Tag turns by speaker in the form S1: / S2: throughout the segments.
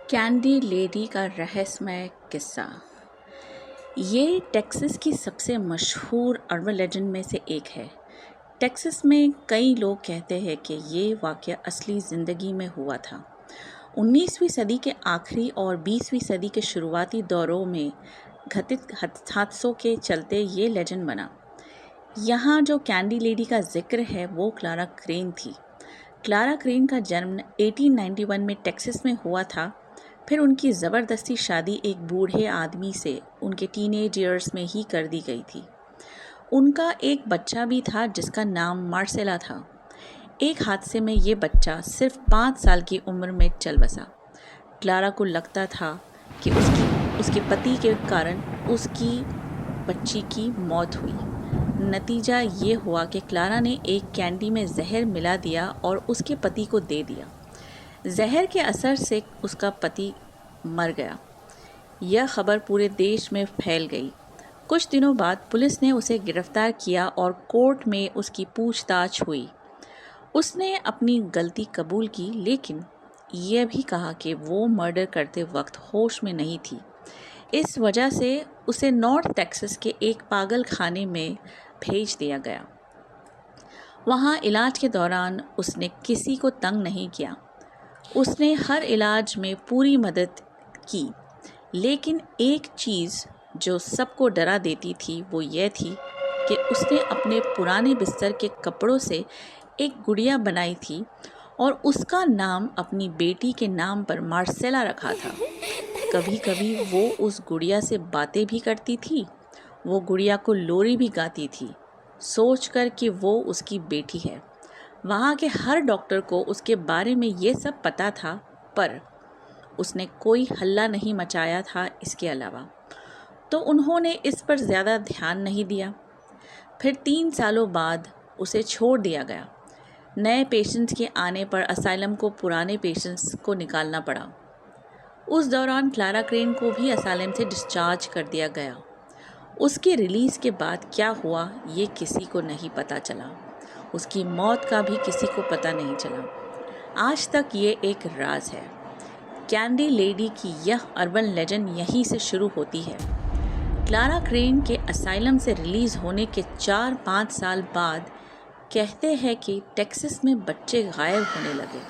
S1: Candy lady का रहस्यमय किस्सा। ये टेक्सास की सबसे मशहूर अर्बन लेजेंड में से एक है। टेक्सास में कई लोग कहते हैं कि ये वाक़या असली ज़िंदगी में हुआ था। 19वीं सदी के आखिरी और 20वीं सदी के शुरुआती दौरों में घटित हादसों के चलते ये लेजेंड बना। यहाँ जो कैंडी लेडी का जिक्र है वो क्लारा क्रेन थी। क्लारा क्रेन का जन्म 1891 में टेक्सास में हुआ था। फिर उनकी ज़बरदस्ती शादी एक बूढ़े आदमी से उनके टीनेज ईयर्स में ही कर दी गई थी। उनका एक बच्चा भी था जिसका नाम मार्सेला था। एक हादसे में ये बच्चा सिर्फ 5 साल की उम्र में चल बसा। क्लारा को लगता था कि उसके पति के कारण उसकी बच्ची की मौत हुई। नतीजा ये हुआ कि क्लारा ने एक कैंडी में जहर मिला दिया और उसके पति को दे दिया। जहर के असर से उसका पति मर गया। यह खबर पूरे देश में फैल गई। कुछ दिनों बाद पुलिस ने उसे गिरफ्तार किया और कोर्ट में उसकी पूछताछ हुई। उसने अपनी गलती कबूल की, लेकिन यह भी कहा कि वो मर्डर करते वक्त होश में नहीं थी। इस वजह से उसे नॉर्थ टेक्सास के एक पागल खाने में भेज दिया गया। वहाँ इलाज के दौरान उसने किसी को तंग नहीं किया। उसने हर इलाज में पूरी मदद की, लेकिन एक चीज़ जो सबको डरा देती थी वो ये थी कि उसने अपने पुराने बिस्तर के कपड़ों से एक गुड़िया बनाई थी और उसका नाम अपनी बेटी के नाम पर मार्सेला रखा था। कभी कभी वो उस गुड़िया से बातें भी करती थी। वो गुड़िया को लोरी भी गाती थी, सोचकर कि वो उसकी बेटी है। वहाँ के हर डॉक्टर को उसके बारे में ये सब पता था, पर उसने कोई हल्ला नहीं मचाया था इसके अलावा, तो उन्होंने इस पर ज़्यादा ध्यान नहीं दिया। फिर 3 सालों बाद उसे छोड़ दिया गया। नए पेशेंट्स के आने पर असाइलम को पुराने पेशेंट्स को निकालना पड़ा। उस दौरान क्लारा क्रेन को भी असाइलम से डिस्चार्ज कर दिया गया। उसके रिलीज़ के बाद क्या हुआ ये किसी को नहीं पता चला। उसकी मौत का भी किसी को पता नहीं चला। आज तक ये एक राज है। कैंडी लेडी की यह अर्बन लेजेंड यहीं से शुरू होती है। क्लारा क्रेन के असाइलम से रिलीज़ होने के 4-5 साल बाद कहते हैं कि टेक्सास में बच्चे गायब होने लगे।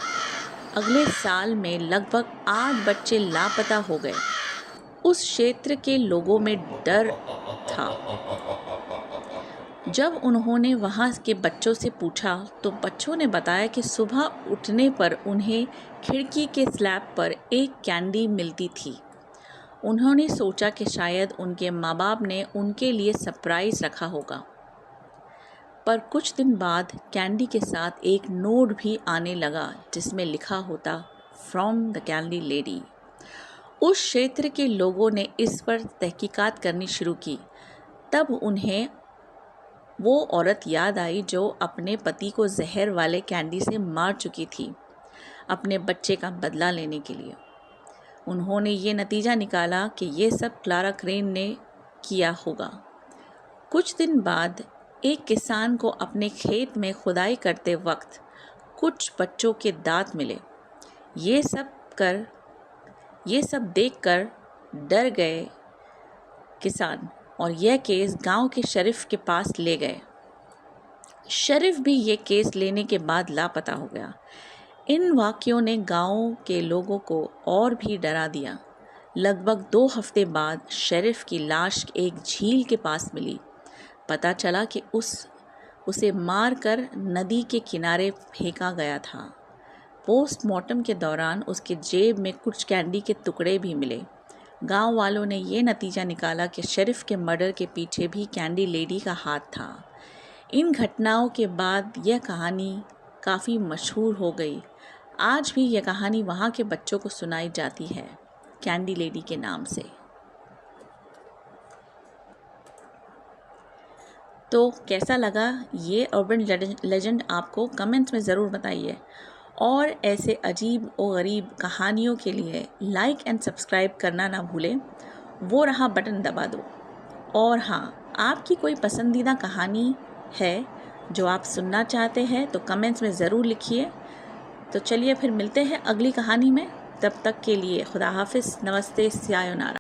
S1: अगले साल में लगभग 8 बच्चे लापता हो गए। उस क्षेत्र के लोगों में डर था। जब उन्होंने वहाँ के बच्चों से पूछा तो बच्चों ने बताया कि सुबह उठने पर उन्हें खिड़की के स्लैब पर एक कैंडी मिलती थी। उन्होंने सोचा कि शायद उनके माँ बाप ने उनके लिए सरप्राइज़ रखा होगा, पर कुछ दिन बाद कैंडी के साथ एक नोट भी आने लगा जिसमें लिखा होता फ्रॉम द कैंडी लेडी। उस क्षेत्र के लोगों ने इस पर तहकीकात करनी शुरू की। तब उन्हें वो औरत याद आई जो अपने पति को जहर वाले कैंडी से मार चुकी थी, अपने बच्चे का बदला लेने के लिए। उन्होंने ये नतीजा निकाला कि ये सब क्लारा क्रेन ने किया होगा। कुछ दिन बाद एक किसान को अपने खेत में खुदाई करते वक्त कुछ बच्चों के दांत मिले। ये सब देखकर डर गए किसान और यह केस गांव के शरीफ के पास ले गए। शरीफ भी ये केस लेने के बाद लापता हो गया। इन वाक़यों ने गांव के लोगों को और भी डरा दिया। लगभग 2 हफ्ते बाद शरीफ की लाश एक झील के पास मिली। पता चला कि उसे मारकर नदी के किनारे फेंका गया था। पोस्टमार्टम के दौरान उसके जेब में कुछ कैंडी के टुकड़े भी मिले। गांव वालों ने ये नतीजा निकाला कि शरीफ के मर्डर के पीछे भी कैंडी लेडी का हाथ था। इन घटनाओं के बाद यह कहानी काफ़ी मशहूर हो गई। आज भी यह कहानी वहाँ के बच्चों को सुनाई जाती है कैंडी लेडी के नाम से। तो कैसा लगा ये अर्बन लेजेंड आपको कमेंट्स में ज़रूर बताइए। और ऐसे अजीब और गरीब कहानियों के लिए लाइक एंड सब्सक्राइब करना ना भूलें। वो रहा बटन दबा दो। और हाँ, आपकी कोई पसंदीदा कहानी है जो आप सुनना चाहते हैं तो कमेंट्स में ज़रूर लिखिए। तो चलिए फिर मिलते हैं अगली कहानी में। तब तक के लिए खुदा हाफिज़, नमस्ते, सायोनारा।